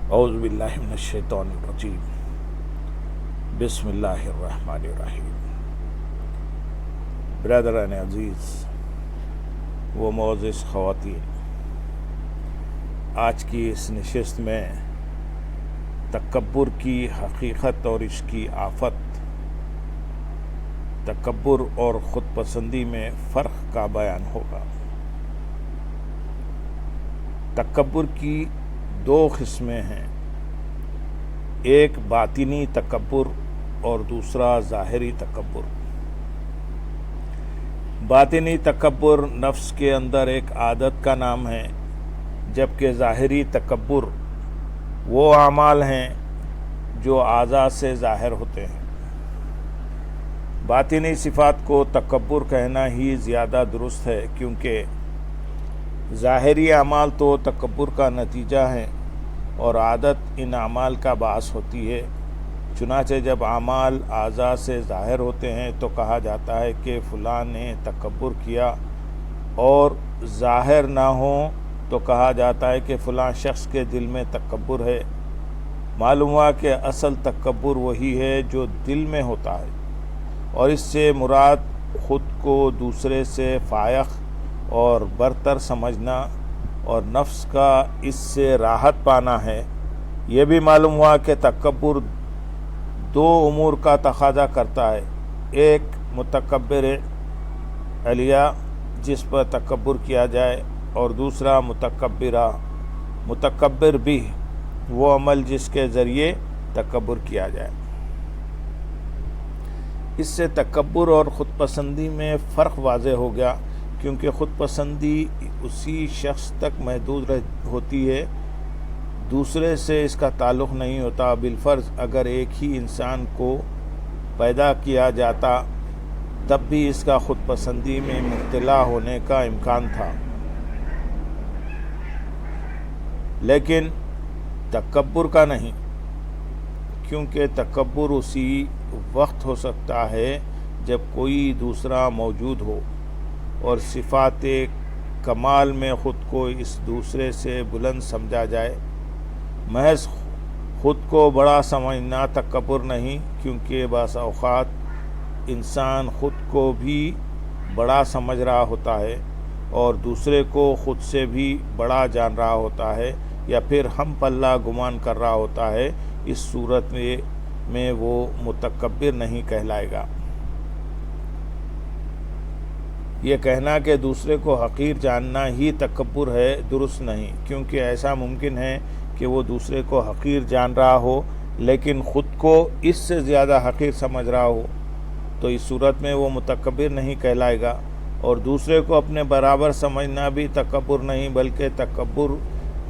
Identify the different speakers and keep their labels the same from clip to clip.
Speaker 1: اعوذ باللہ من الشیطان الرجیم بسم اللہ الرحمن الرحیم۔ برادران عزیز و معزز خواتین، آج کی اس نشست میں تکبر کی حقیقت اور اس کی آفت، تکبر اور خود پسندی میں فرق کا بیان ہوگا۔ تکبر کی دو قسمیں ہیں، ایک باطنی تکبر اور دوسرا ظاہری تکبر۔ باطنی تکبر نفس کے اندر ایک عادت کا نام ہے، جبکہ ظاہری تکبر وہ اعمال ہیں جو اعضاء سے ظاہر ہوتے ہیں۔ باطنی صفات کو تکبر کہنا ہی زیادہ درست ہے، کیونکہ ظاہری اعمال تو تکبر کا نتیجہ ہیں اور عادت ان اعمال کا باعث ہوتی ہے۔ چنانچہ جب اعمال اعضاء سے ظاہر ہوتے ہیں تو کہا جاتا ہے کہ فلاں نے تکبر کیا، اور ظاہر نہ ہوں تو کہا جاتا ہے کہ فلاں شخص کے دل میں تکبر ہے۔ معلوم ہوا کہ اصل تکبر وہی ہے جو دل میں ہوتا ہے، اور اس سے مراد خود کو دوسرے سے فائق اور برتر سمجھنا اور نفس کا اس سے راحت پانا ہے۔ یہ بھی معلوم ہوا کہ تکبر دو امور کا تقاضا کرتا ہے، ایک متکبر علیہ جس پر تکبر کیا جائے، اور دوسرا متکبر بھی وہ عمل جس کے ذریعے تکبر کیا جائے۔ اس سے تکبر اور خود پسندی میں فرق واضح ہو گیا، کیونکہ خود پسندی اسی شخص تک محدود ہوتی ہے، دوسرے سے اس کا تعلق نہیں ہوتا۔ بالفرض اگر ایک ہی انسان کو پیدا کیا جاتا تب بھی اس کا خود پسندی میں مبتلا ہونے کا امکان تھا، لیکن تکبر کا نہیں، کیونکہ تکبر اسی وقت ہو سکتا ہے جب کوئی دوسرا موجود ہو اور صفات کمال میں خود کو اس دوسرے سے بلند سمجھا جائے۔ محض خود کو بڑا سمجھنا تکبر نہیں، کیونکہ بعض اوقات انسان خود کو بھی بڑا سمجھ رہا ہوتا ہے اور دوسرے کو خود سے بھی بڑا جان رہا ہوتا ہے، یا پھر ہم پلہ گمان کر رہا ہوتا ہے۔ اس صورت میں وہ متکبر نہیں کہلائے گا۔ یہ کہنا کہ دوسرے کو حقیر جاننا ہی تکبر ہے درست نہیں، کیونکہ ایسا ممکن ہے کہ وہ دوسرے کو حقیر جان رہا ہو لیکن خود کو اس سے زیادہ حقیر سمجھ رہا ہو، تو اس صورت میں وہ متکبر نہیں کہلائے گا۔ اور دوسرے کو اپنے برابر سمجھنا بھی تکبر نہیں، بلکہ تکبر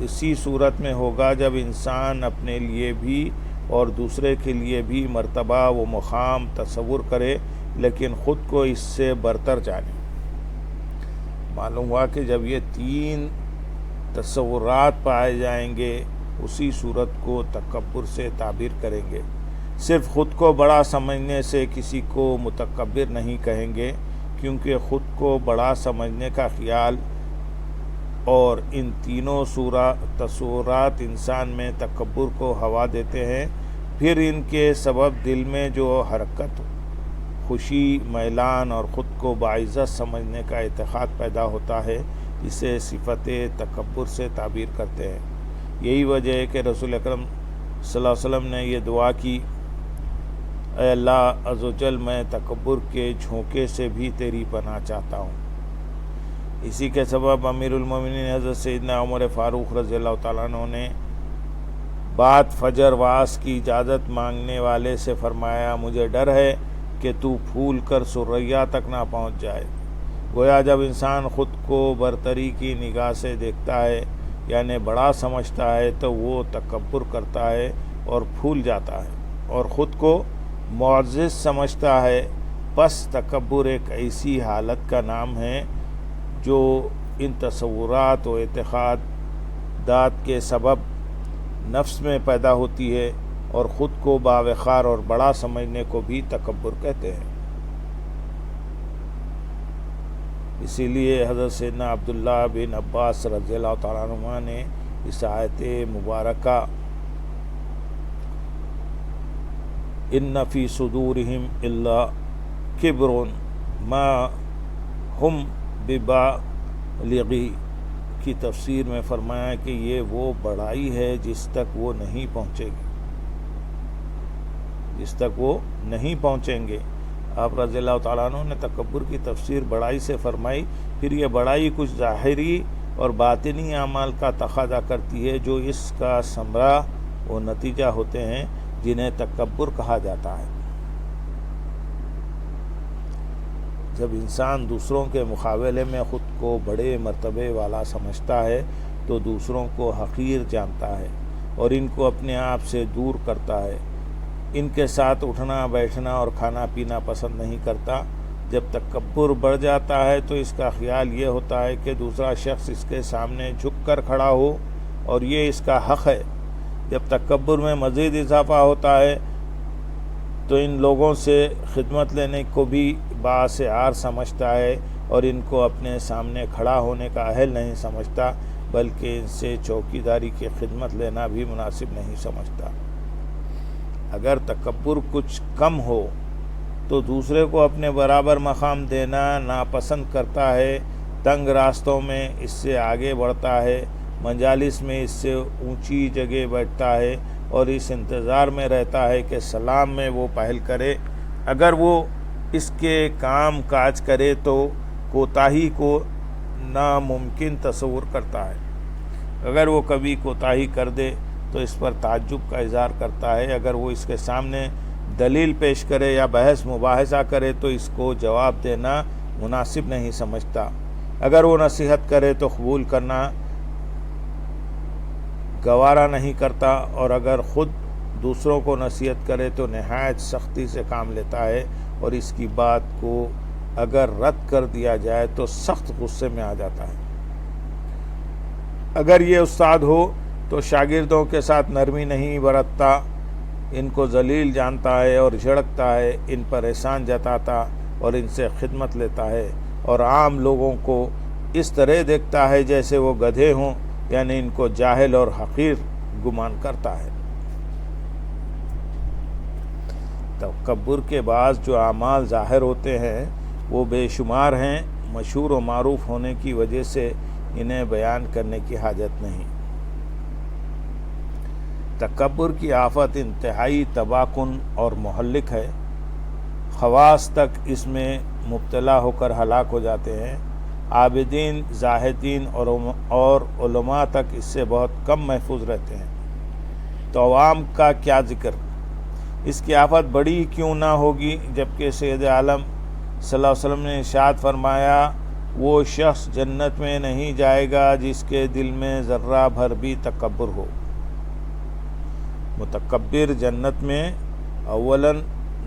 Speaker 1: اسی صورت میں ہوگا جب انسان اپنے لیے بھی اور دوسرے کے لیے بھی مرتبہ و مقام تصور کرے لیکن خود کو اس سے برتر جانے۔ معلوم ہوا کہ جب یہ تین تصورات پائے جائیں گے اسی صورت کو تکبر سے تعبیر کریں گے۔ صرف خود کو بڑا سمجھنے سے کسی کو متکبر نہیں کہیں گے، کیونکہ خود کو بڑا سمجھنے کا خیال اور ان تینوں تصورات انسان میں تکبر کو ہوا دیتے ہیں۔ پھر ان کے سبب دل میں جو حرکت، خوشی، میلان اور خود کو باعزت سمجھنے کا اعتقاد پیدا ہوتا ہے، اسے صفت تکبر سے تعبیر کرتے ہیں۔ یہی وجہ ہے کہ رسول اکرم صلی اللہ علیہ وسلم نے یہ دعا کی، اے اللہ عز و جل، میں تکبر کے جھونکے سے بھی تیری پناہ چاہتا ہوں۔ اسی کے سبب امیر المومنین حضرت سیدنا عمر فاروق رضی اللہ تعالیٰ عنہ نے بعد فجر واس کی اجازت مانگنے والے سے فرمایا، مجھے ڈر ہے کہ تو پھول کر سریا تک نہ پہنچ جائے۔ گویا جب انسان خود کو برتری کی نگاہ سے دیکھتا ہے، یعنی بڑا سمجھتا ہے، تو وہ تکبر کرتا ہے اور پھول جاتا ہے، اور خود کو معزز سمجھتا ہے۔ پس تکبر ایک ایسی حالت کا نام ہے جو ان تصورات و اعتقادات کے سبب نفس میں پیدا ہوتی ہے، اور خود کو باوقار اور بڑا سمجھنے کو بھی تکبر کہتے ہیں۔ اسی لیے حضرت سیدنا عبداللہ بن عباس رضی اللہ تعالیٰ عنہ نے اس آیت مبارکہ ان فی صدورہم الا کبر ما ہم ببالغی کی تفسیر میں فرمایا کہ یہ وہ بڑائی ہے جس تک وہ نہیں پہنچے گی، جس تک وہ نہیں پہنچیں گے۔ آپ رضی اللہ تعالیٰ عنہ نے تکبر کی تفسیر بڑائی سے فرمائی، پھر یہ بڑائی کچھ ظاہری اور باطنی اعمال کا تقاضا کرتی ہے جو اس کا ثمرہ و نتیجہ ہوتے ہیں جنہیں تکبر کہا جاتا ہے۔ جب انسان دوسروں کے مقابلے میں خود کو بڑے مرتبے والا سمجھتا ہے تو دوسروں کو حقیر جانتا ہے اور ان کو اپنے آپ سے دور کرتا ہے، ان کے ساتھ اٹھنا بیٹھنا اور کھانا پینا پسند نہیں کرتا۔ جب تکبر بڑھ جاتا ہے تو اس کا خیال یہ ہوتا ہے کہ دوسرا شخص اس کے سامنے جھک کر کھڑا ہو اور یہ اس کا حق ہے۔ جب تکبر میں مزید اضافہ ہوتا ہے تو ان لوگوں سے خدمت لینے کو بھی باعث عار سمجھتا ہے اور ان کو اپنے سامنے کھڑا ہونے کا اہل نہیں سمجھتا، بلکہ ان سے چوکیداری کی خدمت لینا بھی مناسب نہیں سمجھتا۔ اگر تکبر کچھ کم ہو تو دوسرے کو اپنے برابر مقام دینا ناپسند کرتا ہے، تنگ راستوں میں اس سے آگے بڑھتا ہے، مجالس میں اس سے اونچی جگہ بیٹھتا ہے اور اس انتظار میں رہتا ہے کہ سلام میں وہ پہل کرے۔ اگر وہ اس کے کام کاج کرے تو کوتاہی کو ناممکن تصور کرتا ہے، اگر وہ کبھی کوتاہی کر دے تو اس پر تعجب کا اظہار کرتا ہے، اگر وہ اس کے سامنے دلیل پیش کرے یا بحث مباحثہ کرے تو اس کو جواب دینا مناسب نہیں سمجھتا، اگر وہ نصیحت کرے تو قبول کرنا گوارا نہیں کرتا، اور اگر خود دوسروں کو نصیحت کرے تو نہایت سختی سے کام لیتا ہے، اور اس کی بات کو اگر رد کر دیا جائے تو سخت غصے میں آ جاتا ہے۔ اگر یہ استاد ہو تو شاگردوں کے ساتھ نرمی نہیں برتتا، ان کو ذلیل جانتا ہے اور جھڑکتا ہے، ان پر احسان جتاتا اور ان سے خدمت لیتا ہے، اور عام لوگوں کو اس طرح دیکھتا ہے جیسے وہ گدھے ہوں، یعنی ان کو جاہل اور حقیر گمان کرتا ہے۔ تکبر کے بعض جو اعمال ظاہر ہوتے ہیں وہ بے شمار ہیں، مشہور و معروف ہونے کی وجہ سے انہیں بیان کرنے کی حاجت نہیں۔ تکبر کی آفت انتہائی تباہ کن اور مہلک ہے، خواص تک اس میں مبتلا ہو کر ہلاک ہو جاتے ہیں، عابدین، زاہدین اور علماء تک اس سے بہت کم محفوظ رہتے ہیں، تو عوام کا کیا ذکر۔ اس کی آفت بڑی کیوں نہ ہوگی، جبکہ سید عالم صلی اللہ علیہ وسلم نے ارشاد فرمایا، وہ شخص جنت میں نہیں جائے گا جس کے دل میں ذرہ بھر بھی تکبر ہو۔ متکبر جنت میں اولاً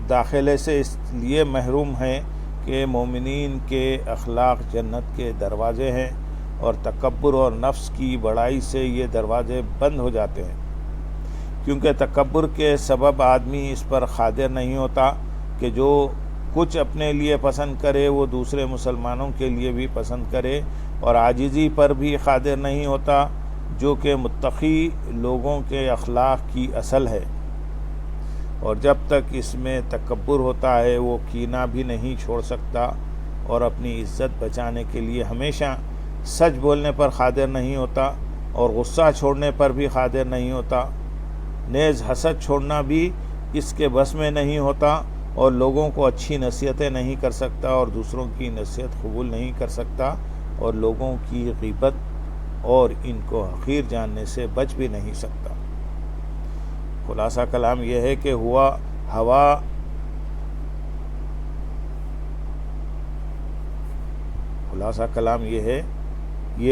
Speaker 1: داخلے سے اس لیے محروم ہیں کہ مومنین کے اخلاق جنت کے دروازے ہیں، اور تکبر اور نفس کی بڑائی سے یہ دروازے بند ہو جاتے ہیں، کیونکہ تکبر کے سبب آدمی اس پر قادر نہیں ہوتا کہ جو کچھ اپنے لیے پسند کرے وہ دوسرے مسلمانوں کے لیے بھی پسند کرے، اور عاجزی پر بھی قادر نہیں ہوتا جو کہ متقی لوگوں کے اخلاق کی اصل ہے، اور جب تک اس میں تکبر ہوتا ہے وہ کینہ بھی نہیں چھوڑ سکتا، اور اپنی عزت بچانے کے لیے ہمیشہ سچ بولنے پر قادر نہیں ہوتا، اور غصہ چھوڑنے پر بھی قادر نہیں ہوتا، نیز حسد چھوڑنا بھی اس کے بس میں نہیں ہوتا، اور لوگوں کو اچھی نصیحتیں نہیں کر سکتا، اور دوسروں کی نصیحت قبول نہیں کر سکتا، اور لوگوں کی غیبت اور ان کو حقیر جاننے سے بچ بھی نہیں سکتا۔ خلاصہ کلام یہ ہے کہ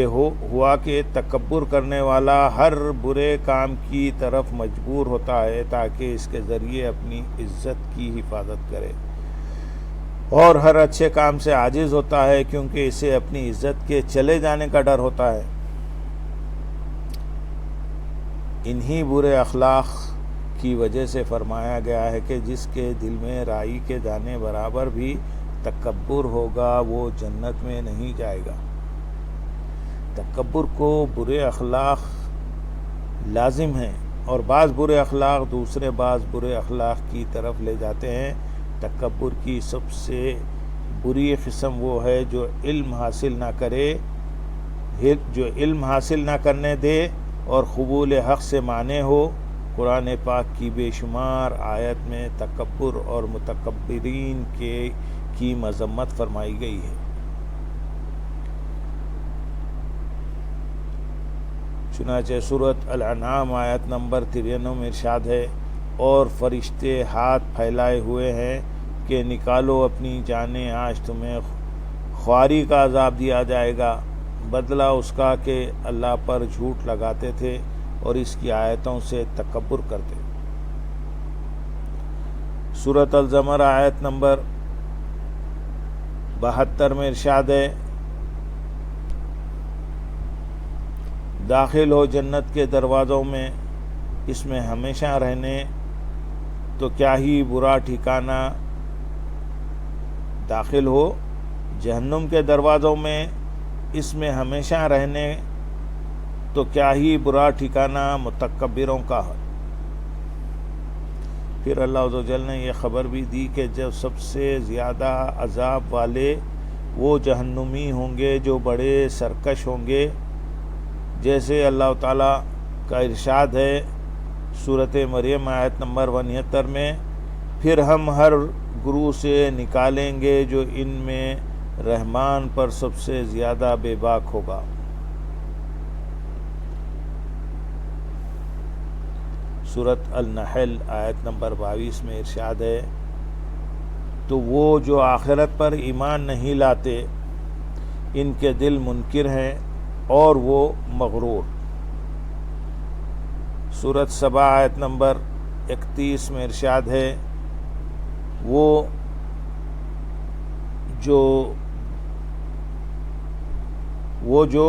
Speaker 1: ہوا کہ تکبر کرنے والا ہر برے کام کی طرف مجبور ہوتا ہے تاکہ اس کے ذریعے اپنی عزت کی حفاظت کرے، اور ہر اچھے کام سے عاجز ہوتا ہے کیونکہ اسے اپنی عزت کے چلے جانے کا ڈر ہوتا ہے۔ انہی برے اخلاق کی وجہ سے فرمایا گیا ہے کہ جس کے دل میں رائی کے دانے برابر بھی تکبر ہوگا وہ جنت میں نہیں جائے گا۔ تکبر کو برے اخلاق لازم ہیں، اور بعض برے اخلاق دوسرے بعض برے اخلاق کی طرف لے جاتے ہیں۔ تکبر کی سب سے بری قسم وہ ہے جو علم حاصل نہ کرے، جو علم حاصل نہ کرنے دے اور قبول حق سے مانے ہو۔ قرآن پاک کی بے شمار آیت میں تکبر اور متکبرین کی مذمت فرمائی گئی ہے۔ چنانچہ سورۃ الانعام آیت نمبر 93 میں ارشاد ہے، اور فرشتے ہاتھ پھیلائے ہوئے ہیں کہ نکالو اپنی جانیں، آج تمہیں خواری کا عذاب دیا جائے گا، بدلہ اس کا کہ اللہ پر جھوٹ لگاتے تھے اور اس کی آیتوں سے تکبر کرتے۔ سورۃ الزمر آیت نمبر 72 میں ارشاد ہے، داخل ہو جنت کے دروازوں میں، اس میں ہمیشہ رہنے تو کیا ہی برا ٹھکانہ، داخل ہو جہنم کے دروازوں میں، اس میں ہمیشہ رہنے تو کیا ہی برا ٹھکانہ متکبروں کا ہے۔ پھر اللہ عز و جل نے یہ خبر بھی دی کہ جب سب سے زیادہ عذاب والے وہ جہنمی ہوں گے جو بڑے سرکش ہوں گے، جیسے اللہ تعالیٰ کا ارشاد ہے سورۃ مریم آیت نمبر 79 میں، پھر ہم ہر گروہ سے نکالیں گے جو ان میں رحمان پر سب سے زیادہ بے باک ہوگا۔ سورۃ النحل آیت نمبر 22 میں ارشاد ہے، تو وہ جو آخرت پر ایمان نہیں لاتے، ان کے دل منکر ہیں اور وہ مغرور۔ سورۃ سبا آیت نمبر 31 میں ارشاد ہے، وہ جو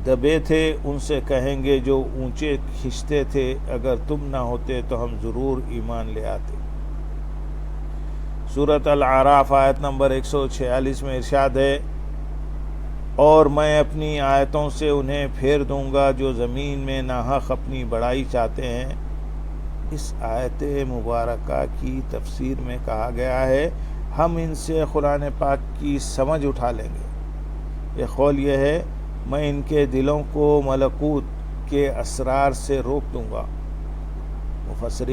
Speaker 1: دبے تھے ان سے کہیں گے جو اونچے کھنچتے تھے، اگر تم نہ ہوتے تو ہم ضرور ایمان لے آتے۔ سورۃ الاعراف آیت نمبر 146 میں ارشاد ہے، اور میں اپنی آیتوں سے انہیں پھیر دوں گا جو زمین میں ناحق اپنی بڑائی چاہتے ہیں۔ اس آیت مبارکہ کی تفسیر میں کہا گیا ہے، ہم ان سے قرآن پاک کی سمجھ اٹھا لیں گے۔ یہ قول یہ ہے، میں ان کے دلوں کو ملکوت کے اسرار سے روک دوں گا۔ مفسر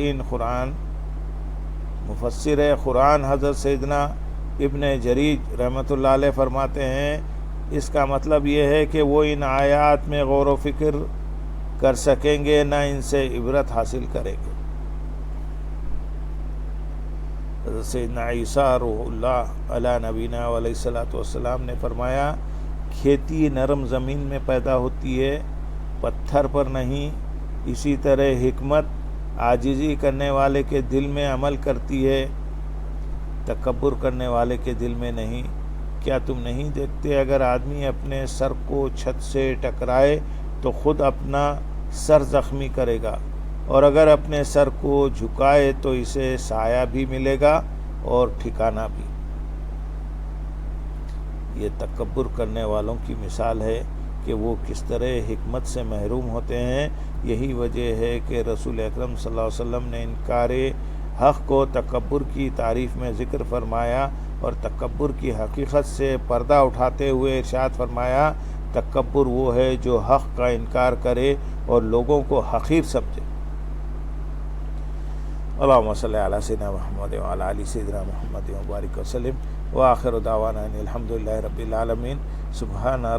Speaker 1: قرآن حضرت سیدنا ابن جریج رحمۃ اللہ علیہ فرماتے ہیں، اس کا مطلب یہ ہے کہ وہ ان آیات میں غور و فکر کر سکیں گے، نہ ان سے عبرت حاصل کریں گے۔ حضرت سیدنا عیسیٰ روح اللہ علیہ نبینا علیہ الصلوۃ والسلام نے فرمایا، کھیتی نرم زمین میں پیدا ہوتی ہے، پتھر پر نہیں۔ اسی طرح حکمت عاجزی کرنے والے کے دل میں عمل کرتی ہے، تکبر کرنے والے کے دل میں نہیں۔ کیا تم نہیں دیکھتے اگر آدمی اپنے سر کو چھت سے ٹکرائے تو خود اپنا سر زخمی کرے گا، اور اگر اپنے سر کو جھکائے تو اسے سایہ بھی ملے گا اور ٹھکانہ بھی۔ یہ تکبر کرنے والوں کی مثال ہے کہ وہ کس طرح حکمت سے محروم ہوتے ہیں۔ یہی وجہ ہے کہ رسول اکرم صلی اللہ علیہ وسلم نے انکار حق کو تکبر کی تعریف میں ذکر فرمایا، اور تکبر کی حقیقت سے پردہ اٹھاتے ہوئے ارشاد فرمایا، تکبر وہ ہے جو حق کا انکار کرے اور لوگوں کو حقیر سمجھے۔ اللہم صلی علی سیدنا محمد وعلی آل سیدنا محمد وبارک وسلم، وآخر دعوانا ان الحمد للہ رب العالمین۔ سبحان